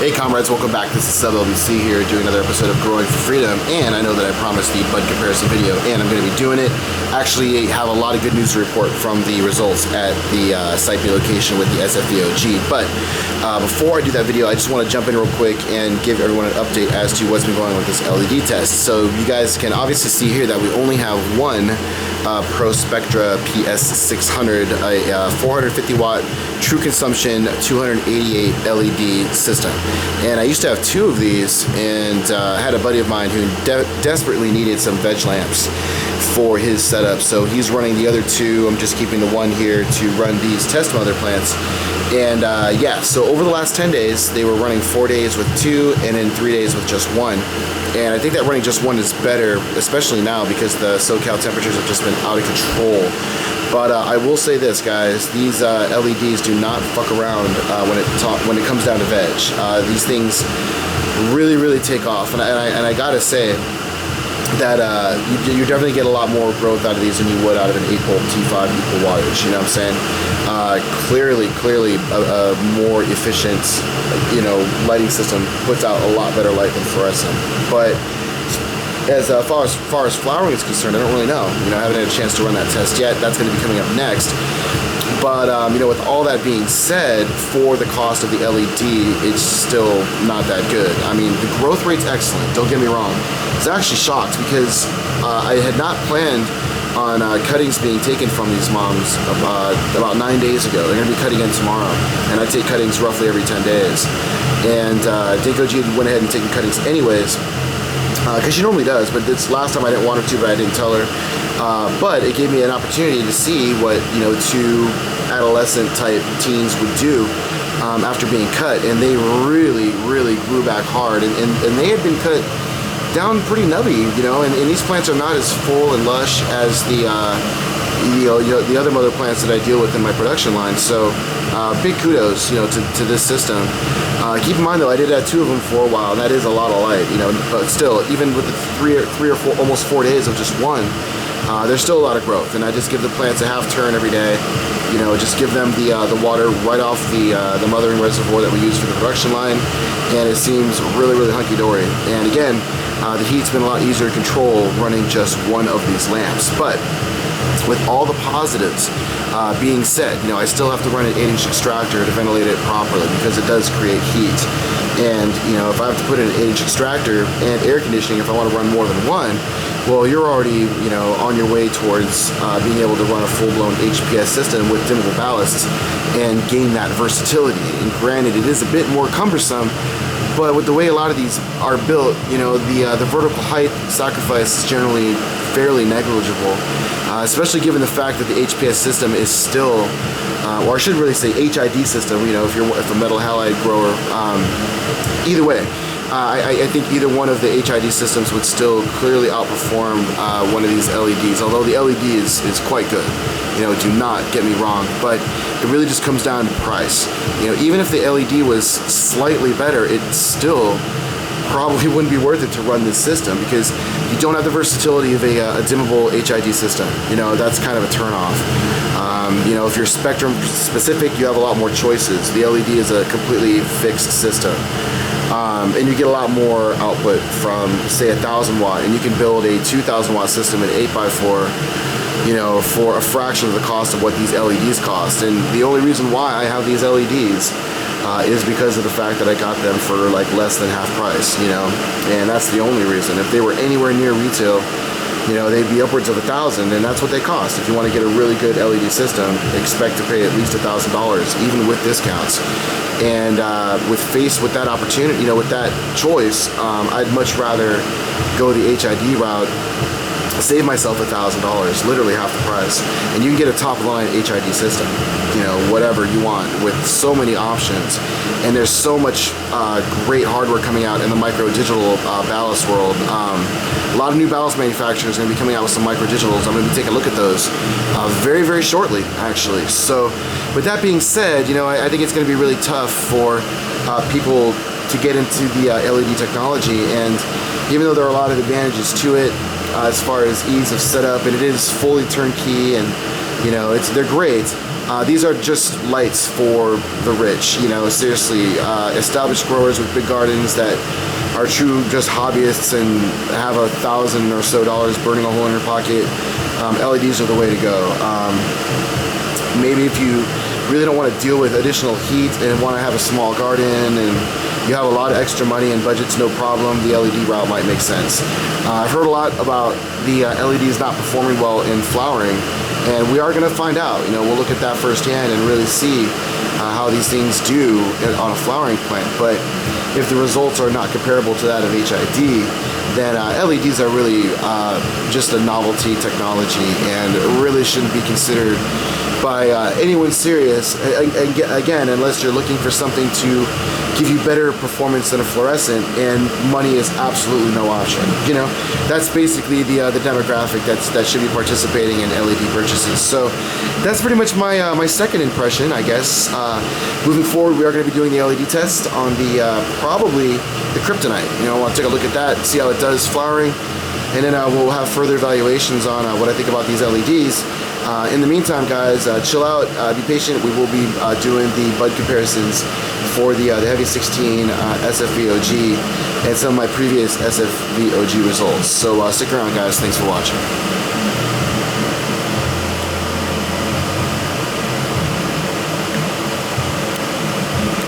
Hey comrades, welcome back. This is Sub LBC here doing another episode of Growing for Freedom, and I know that I promised the bud comparison video and I'm going to be doing it. Actually have a lot of good news to report from the results at the site B location with the SFVOG, but before I do that video, I just want to jump in real quick and give everyone an update as to what's been going on with this LED test. So you guys can obviously see here that we only have one Pro Spectra PS600, a 450 watt true consumption 288 LED system. And I used to have two of these, and I had a buddy of mine who desperately needed some veg lamps for his setup, so he's running the other two. I'm just keeping the one here to run these test mother plants. And yeah, so over the last 10 days they were running 4 days with two and then 3 days with just one. And I think that running just one is better, especially now because the SoCal temperatures have just been out of control. But I will say this, guys, these LEDs do not fuck around when it comes down to veg. These things really take off, and I gotta say that you definitely get a lot more growth out of these than you would out of an 8-volt T5 equal wattage. You know what I'm saying? Clearly a more efficient, lighting system puts out a lot better light than fluorescent. But as far as flowering is concerned, I don't really know. I haven't had a chance to run that test yet. That's going to be coming up next. But with all that being said, for the cost of the LED, it's still not that good. I mean, the growth rate's excellent. Don't get me wrong. I was actually shocked because I had not planned on cuttings being taken from these moms about 9 days ago. They're going to be cutting in tomorrow, and I take cuttings roughly every 10 days. And Dinkoji went ahead and taken cuttings anyways, because she normally does, but this last time I didn't want her to, but I didn't tell her. But it gave me an opportunity to see what two adolescent type teens would do after being cut, and they really grew back hard, and they had been cut down pretty nubby, and these plants are not as full and lush as the other mother plants that I deal with in my production line. So big kudos to this system. Keep in mind though, I did have two of them for a while, and that is a lot of light, but still, even with the three or four, almost 4 days of just one, there's still a lot of growth. And I just give the plants a half turn every day, just give them the water right off the mothering reservoir that we use for the production line, and it seems really hunky-dory. And again, the heat's been a lot easier to control running just one of these lamps. But with all the positives being said, I still have to run an 8-inch extractor to ventilate it properly because it does create heat. And if I have to put in an 8-inch extractor and air conditioning, if I want to run more than one, well, you're already on your way towards being able to run a full-blown HPS system with dimmable ballasts and gain that versatility. And granted, it is a bit more cumbersome, but with the way a lot of these are built, the vertical height sacrifice is generally fairly negligible, especially given the fact that the HPS system is still, or I should really say HID system, if a metal halide grower. Either way, I think either one of the HID systems would still clearly outperform one of these LEDs, although the LED is quite good. Do not get me wrong, but it really just comes down to price. Even if the LED was slightly better, it still probably wouldn't be worth it to run this system because you don't have the versatility of a dimmable HID system. That's kind of a turn-off. If you're spectrum specific, you have a lot more choices. The LED is a completely fixed system. And you get a lot more output from, say, 1,000 watt, and you can build a 2,000 watt system in 8x4 for a fraction of the cost of what these LEDs cost. And the only reason why I have these LEDs is because of the fact that I got them for like less than half price, and that's the only reason. If they were anywhere near retail, they'd be upwards of $1,000, and that's what they cost. If you want to get a really good LED system, expect to pay at least $1,000, even with discounts. And faced with that opportunity, with that choice, I'd much rather go the HID route, save myself $1,000, literally half the price, and you can get a top-line HID system, whatever you want, with so many options. And there's so much great hardware coming out in the micro-digital ballast world. A lot of new ballast manufacturers are going to be coming out with some micro-digitals. I'm going to be taking a look at those very shortly, actually. So with that being said, I think it's going to be really tough for people to get into the LED technology. And even though there are a lot of advantages to it, as far as ease of setup, and it is fully turnkey, and they're great. These are just lights for the rich, you know, seriously. Established growers with big gardens that are true just hobbyists and have $1,000 or so burning a hole in your pocket, LEDs are the way to go. Maybe if you really don't want to deal with additional heat and want to have a small garden and you have a lot of extra money and budget's no problem, the LED route might make sense. I've heard a lot about the LEDs not performing well in flowering, and we are going to find out. You know, we'll look at that firsthand and really see how these things do on a flowering plant. But if the results are not comparable to that of HID, then LEDs are really just a novelty technology and really shouldn't be considered by anyone serious, again, unless you're looking for something to give you better performance than a fluorescent, and money is absolutely no option. You know, that's basically the demographic that should be participating in LED purchases. So that's pretty much my my second impression, I guess. Moving forward, we are going to be doing the LED test on the probably the kryptonite. You know, I'll take a look at that, see how it does flowering, and then we'll have further evaluations on what I think about these LEDs. In the meantime, guys, chill out, be patient. We will be doing the bud comparisons for the Heavy 16 SFVOG and some of my previous SFVOG results. So stick around, guys. Thanks for watching.